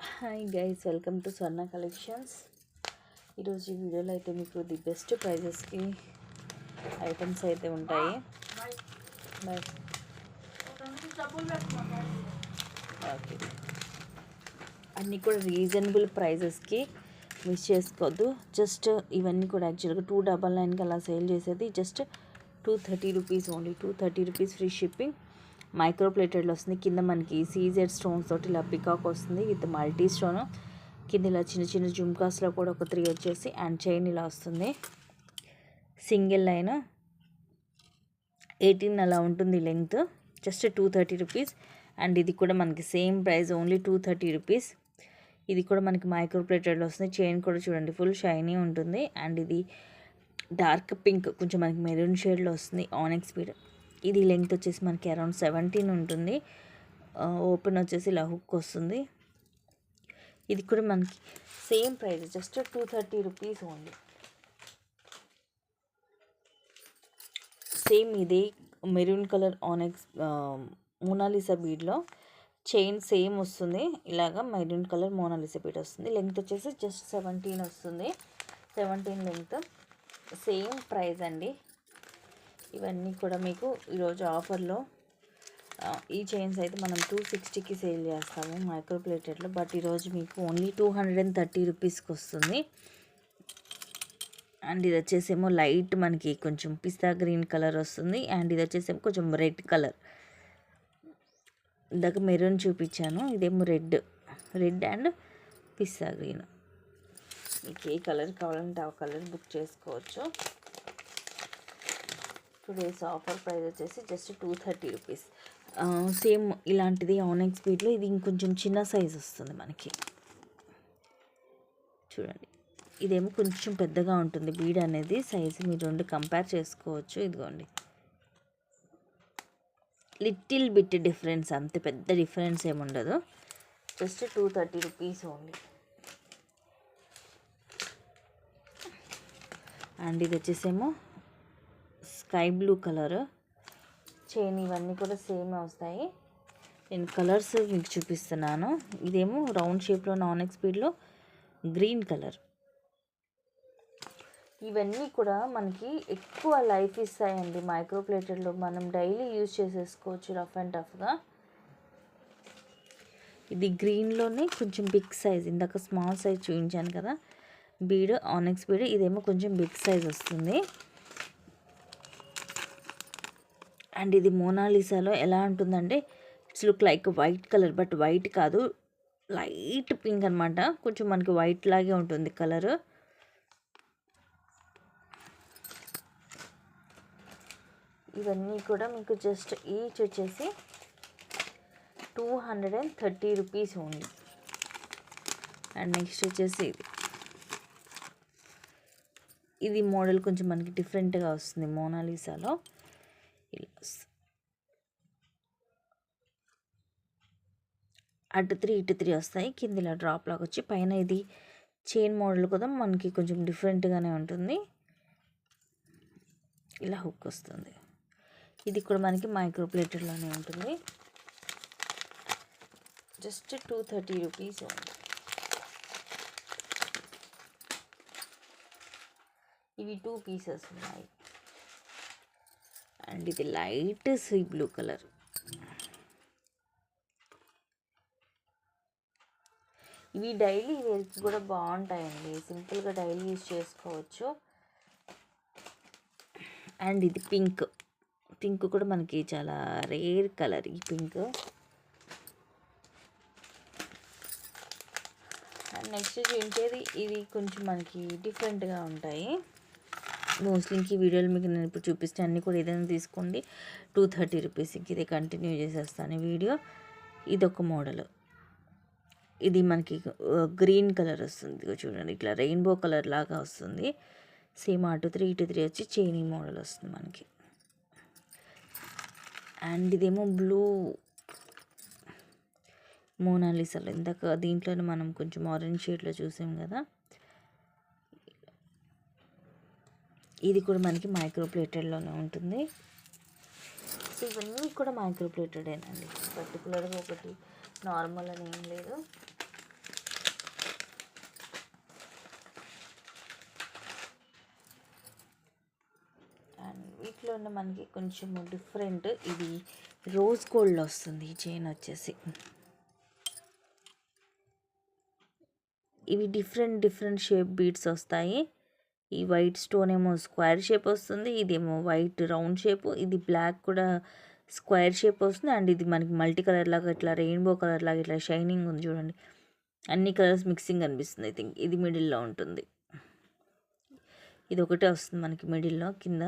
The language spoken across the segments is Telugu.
Hi guys, welcome to Swarna collections. ఈరోజు ఈ వీడియోలో అయితే మీకు ది బెస్ట్ ప్రైజెస్కి ఐటమ్స్ అయితే ఉంటాయి. ఓకే, అన్నీ కూడా రీజనబుల్ ప్రైజెస్కి మిస్ చేసుకోవద్దు. జస్ట్ ఇవన్నీ కూడా యాక్చువల్గా 299కి అలా సేల్ చేసేది just 230 rupees only. 230 rupees free shipping. Micro ప్లేటెడ్లో వస్తుంది. కింద మనకి సీజెడ్ స్టోన్స్ తోటి ఇలా పికాక్ వస్తుంది విత్ మల్టీ స్టోన్. కింద ఇలా చిన్న చిన్న జుమ్కాస్లో కూడా ఒక 3 వచ్చేసి అండ్ చైన్ ఇలా వస్తుంది. సింగిల్ లైన్ 18 అలా ఉంటుంది లెంగ్త్. Just 230 rupees. అండ్ ఇది కూడా మనకి సేమ్ ప్రైస్ ఓన్లీ 230 రూపీస్. ఇది కూడా మనకి మైక్రో ప్లేటెడ్లో వస్తుంది. చైన్ కూడా చూడండి ఫుల్ షైనీ ఉంటుంది. అండ్ ఇది డార్క్ పింక్, కొంచెం మనకి మెరూన్ షేడ్లో వస్తుంది ఆనెక్స్ బీడ్. ఇది లెంగ్త్ వచ్చేసి మనకి అరౌండ్ 17 ఉంటుంది. ఓపెన్ వచ్చేసి ఇలా హుక్ వస్తుంది. ఇది కూడా మనకి same price just 230 rupees only. Same ఇదే మెరూన్ కలర్ ఆనెక్స్ మోనాలిసా బీడ్లో చైన్ సేమ్ వస్తుంది. ఇలాగా మెరూన్ కలర్ మోనాలిసా బీడ్ వస్తుంది. లెంగ్త్ వచ్చేసి జస్ట్ 17 వస్తుంది. 17 లెంగ్త్. సేమ్ ప్రైస్ అండి. ఇవన్నీ కూడా మీకు ఈరోజు ఆఫర్లో ఈ చైన్స్ అయితే మనం 260కి సేల్ చేస్తాము మైక్రో ప్లేటెడ్లో. బట్ ఈరోజు మీకు ఓన్లీ 230 రూపీస్కి వస్తుంది. అండ్ ఇది వచ్చేసేమో లైట్ మనకి కొంచెం పిస్తా గ్రీన్ కలర్ వస్తుంది. అండ్ ఇది వచ్చేసేమో కొంచెం రెడ్ కలర్. ఇందాక మెరూన్ చూపించాను, ఇదేమో రెడ్ అండ్ పిస్తా గ్రీన్. మీకు ఏ కలర్ కావాలంటే ఆ కలర్ బుక్ చేసుకోవచ్చు. టుడేస్ ఆఫర్ ప్రైస్ వచ్చేసి జస్ట్ 230 రూపీస్. సేమ్ ఇలాంటిది ఆనెక్స్ బీడ్లో ఇది ఇంకొంచెం చిన్న సైజ్ వస్తుంది మనకి. చూడండి, ఇదేమో కొంచెం పెద్దగా ఉంటుంది బీడ్ అనేది. సైజు మీరు రెండు కంపేర్ చేసుకోవచ్చు. ఇదిగోండి, లిటిల్ బిట్ డిఫరెన్స్, అంతే, పెద్ద డిఫరెన్స్ ఏముండదు. Just 230 rupees only. అండ్ ఇది వచ్చేసేమో స్కై బ్లూ కలర్ చైన్. ఇవన్నీ కూడా సేమ్ వస్తాయి. నేను కలర్స్ మీకు చూపిస్తున్నాను. ఇదేమో రౌండ్ షేప్లో ఆనెక్స్ బీడ్లో గ్రీన్ కలర్. ఇవన్నీ కూడా మనకి ఎక్కువ లైఫ్ ఇస్తాయండి మైక్రో ప్లేటెడ్లో. మనం డైలీ యూజ్ చేసేసుకోవచ్చు రఫ్ అండ్ టఫ్గా. ఇది గ్రీన్లోనే కొంచెం బిగ్ సైజ్. ఇందాక స్మాల్ సైజ్ చూపించాను కదా బీడ్, ఆనెక్స్ బీడ్. ఇదేమో కొంచెం బిగ్ సైజ్ వస్తుంది. అండ్ ఇది మోనాలిసాలో ఎలా ఉంటుందంటే it's look like white colour, but white కాదు, లైట్ పింక్ అనమాట. కొంచెం మనకి వైట్ లాగే ఉంటుంది కలర్. ఇవన్నీ కూడా మీకు జస్ట్ ఈచ్ వచ్చేసి 230 రూపీస్ ఓన్లీ. అండ్ నెక్స్ట్ వచ్చేసి ఇది మోడల్ కొంచెం మనకి డిఫరెంట్గా వస్తుంది మోనాలిసాలో. అటు 3 ఇటు 3 వస్తాయి. కింద ఇలా డ్రాప్ లాగా వచ్చి పైన ఇది చైన్ మోడల్ కూడా మనకి కొంచెం డిఫరెంట్గానే ఉంటుంది. ఇలా హుక్ వస్తుంది. ఇది కూడా మనకి మైక్రో ప్లేటెడ్లోనే ఉంటుంది. Just 230 rupees only. ఇవి 2 పీసెస్ ఉన్నాయి. అండ్ ఇది లైట్ సీ బ్లూ కలర్. ఇవి డైలీ వేర్కి కూడా బాగుంటాయండి. సింపుల్గా డైలీ యూజ్ చేసుకోవచ్చు. అండ్ ఇది పింక్ కూడా మనకి చాలా రేర్ కలర్ ఈ పింక్. అండ్ నెక్స్ట్ చూపించేది ఇది కొంచెం మనకి డిఫరెంట్గా ఉంటాయి. మోస్ట్లీ ఇంక ఈ వీడియోలు మీకు నేను ఇప్పుడు చూపిస్తే అన్నీ కూడా ఏదైనా తీసుకోండి 230 రూపీస్. ఇంక ఇదే కంటిన్యూ చేసేస్తాను వీడియో. ఇదొక మోడల్. ఇది మనకి గ్రీన్ కలర్ వస్తుంది. చూడండి, ఇట్లా రెయిన్బో కలర్ లాగా వస్తుంది. సేమ్ అటు 3 ఇటు 3 వచ్చి చైనీ మోడల్ వస్తుంది మనకి. అండ్ ఇదేమో బ్లూ మోనాలిసాలో. ఇందాక దీంట్లోనే మనం కొంచెం ఆరెంజ్ షేడ్లో చూసాం కదా. ఇది కూడా మనకి మైక్రో ప్లేటెడ్లోనే ఉంటుంది. సో ఇవన్నీ కూడా మైక్రో ప్లేటెడేనండి. పర్టికులర్గా ఒకటి నార్మల్ అని ఏం లేదు. చైన్ మనకి కొంచెం డిఫరెంట్, ఇది రోజ్ గోల్డ్లో వస్తుంది ఈ చైన్ వచ్చేసి. ఇవి డిఫరెంట్ షేప్ బీడ్స్ వస్తాయి. ఈ వైట్ స్టోన్ ఏమో స్క్వేర్ షేప్ వస్తుంది, ఇదేమో వైట్ రౌండ్ షేప్, ఇది బ్లాక్ కూడా స్క్వేర్ షేప్ వస్తుంది. అండ్ ఇది మనకి మల్టీ కలర్ లాగా ఇట్లా రెయిన్బో కలర్ లాగా ఇట్లా షైనింగ్ ఉంది చూడండి, అన్ని కలర్స్ మిక్సింగ్ అనిపిస్తుంది. ఐ థింక్ ఇది మిడిల్లో ఉంటుంది, ఇది ఒకటే వస్తుంది మనకి మిడిల్లో. కింద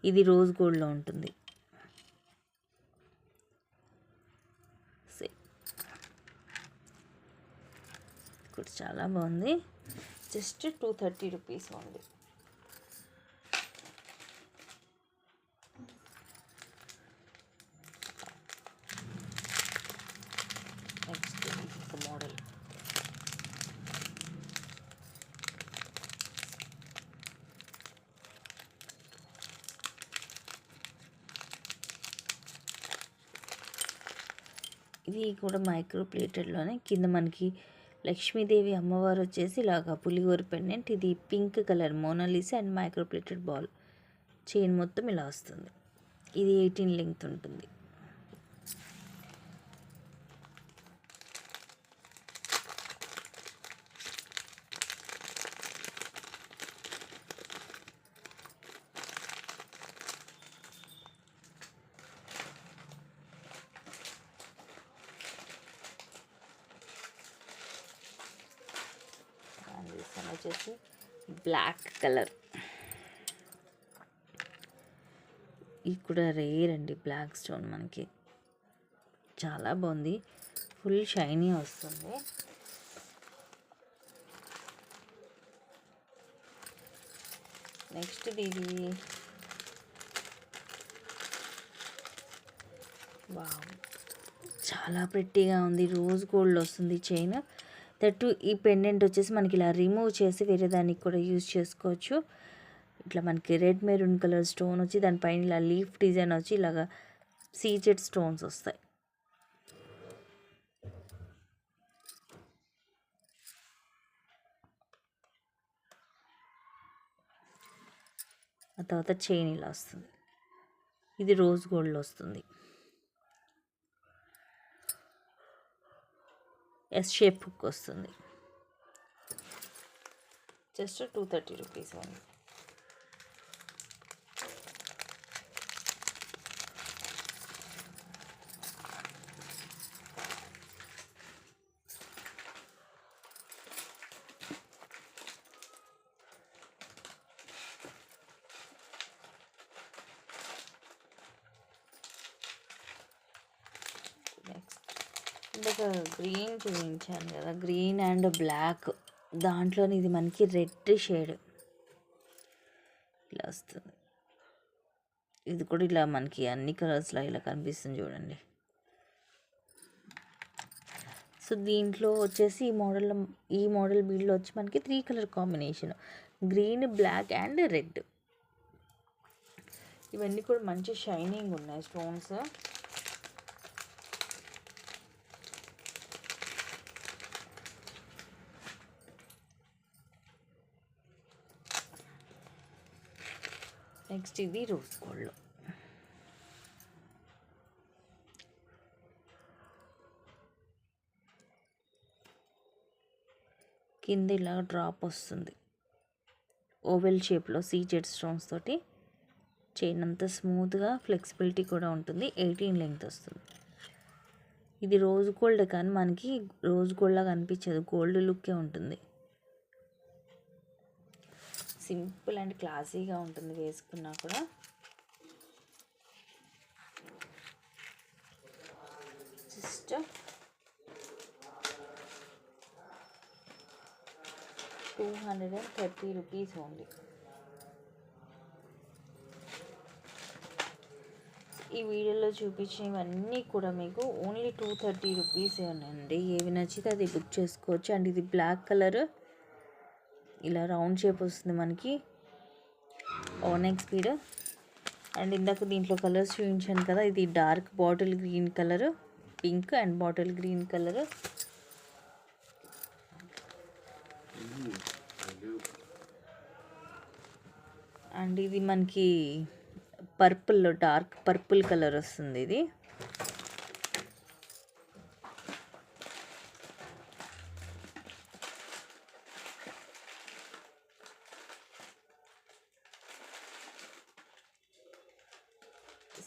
ఇది రోజ్ గోల్డ్లో ఉంటుంది. కూడా చాలా బాగుంది. జస్ట్ 230 రూపీస్ ఉంది. నెక్స్ట్ మోడల్ ఇది కూడా మైక్రో ప్లేటెడ్లోనే. కింద మనకి లక్ష్మీదేవి అమ్మవారు వచ్చేసి ఇలాగా పులిగోర పెండెంట్, ఇది pink colour Mona Lisa and micro plated ball. Chain మొత్తం ఇలా వస్తుంది. ఇది 18 లెంగ్త్ ఉంటుంది. వచ్చేసి బ్లాక్ కలర్, ఇది కూడా రేర్ అండి. బ్లాక్ స్టోన్ మనకి చాలా బాగుంది, ఫుల్ షైనీ వస్తుంది. నెక్స్ట్ ఇది వావ్, చాలా ప్రెట్టీగా ఉంది. రోజ్ గోల్డ్ వస్తుంది చైన్. దట్టు ఈ పెండెంట్ వచ్చేసి మనకి ఇలా రిమూవ్ చేసి వేరే దానికి కూడా యూజ్ చేసుకోవచ్చు. ఇట్లా మనకి రెడ్ మెరూన్ కలర్ స్టోన్ వచ్చి దానిపైన ఇలా లీఫ్ డిజైన్ వచ్చి ఇలాగా సీజెడ్ స్టోన్స్ వస్తాయి. ఆ తర్వాత చైన్ ఇలా వస్తుంది. ఇది రోజ్ గోల్డ్లో వస్తుంది. ఎస్ షేప్ హుక్ వస్తుంది. జస్ట్ 230 రూపీస్ ఉంది. ఇందాక గ్రీన్ చూపించాను కదా, గ్రీన్ అండ్ బ్లాక్, దాంట్లోని ఇది మనకి రెడ్ షేడ్ ఇలా వస్తుంది. ఇది కూడా ఇలా మనకి అన్ని కలర్స్లో ఇలా కనిపిస్తుంది చూడండి. సో దీంట్లో వచ్చేసి ఈ మోడల్ బీడ్లో వచ్చి మనకి 3 colour combination, green, black and red. ఇవన్నీ కూడా మంచి షైనింగ్ ఉన్నాయి స్టోన్స్. నెక్స్ట్ ఇది రోజ్ గోల్డ్లో. కింద ఇలా డ్రాప్ వస్తుంది ఓవెల్ షేప్లో సీజెడ్ స్టోన్స్ తోటి. చైన్ అంతా స్మూత్గా, ఫ్లెక్సిబిలిటీ కూడా ఉంటుంది. 18 లెంగ్త్ వస్తుంది. ఇది రోజ్ గోల్డ్ కానీ మనకి రోజ్ గోల్డ్ లాగా అనిపించదు, గోల్డ్ లుక్కే ఉంటుంది. సింపుల్ అండ్ క్లాసీగా ఉంటుంది వేసుకున్నా కూడా. Just 230 rupees only. ఈ వీడియోలో చూపించినవన్నీ కూడా మీకు ఓన్లీ 230 రూపీసే ఉన్నాయండి. ఏవి నచ్చితే అది బుక్ చేసుకోవచ్చు. అండ్ ఇది బ్లాక్ కలర్, ఇలా రౌండ్ షేప్ వస్తుంది మనకి, ఓనెక్స్ స్పీడ్. అండ్ ఇందాక దీంట్లో కలర్స్ చూపించాను కదా, ఇది dark bottle green colour, pink and bottle green colour. And ఇది మనకి పర్పుల్లో డార్క్ పర్పుల్ కలర్ వస్తుంది ఇది.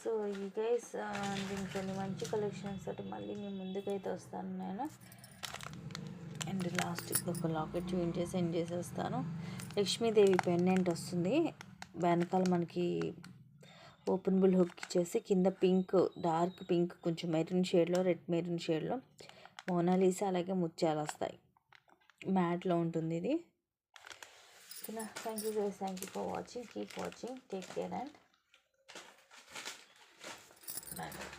సో ఈ గైస్ దీంట్లో మంచి కలెక్షన్స్ తోటి మళ్ళీ మీ ముందుకైతే వస్తాను నేను. అండ్ లాస్ట్ ఒక లాకెట్ చూపించేసి సెండ్ చేసేస్తాను. లక్ష్మీదేవి పెండెంట్ వస్తుంది, వెనకాల మనకి ఓపెనబుల్ హుక్ ఇచ్చేసి కింద పింక్, డార్క్ పింక్, కొంచెం మెరూన్ షేడ్లో, రెడ్ మెరూన్ షేడ్లో మోనాలిసా అలాగే ముత్యాలు వస్తాయి. మ్యాట్లో ఉంటుంది ఇది. ఓకేనా, thank you guys, thank you for watching, keep watching, take care and bye.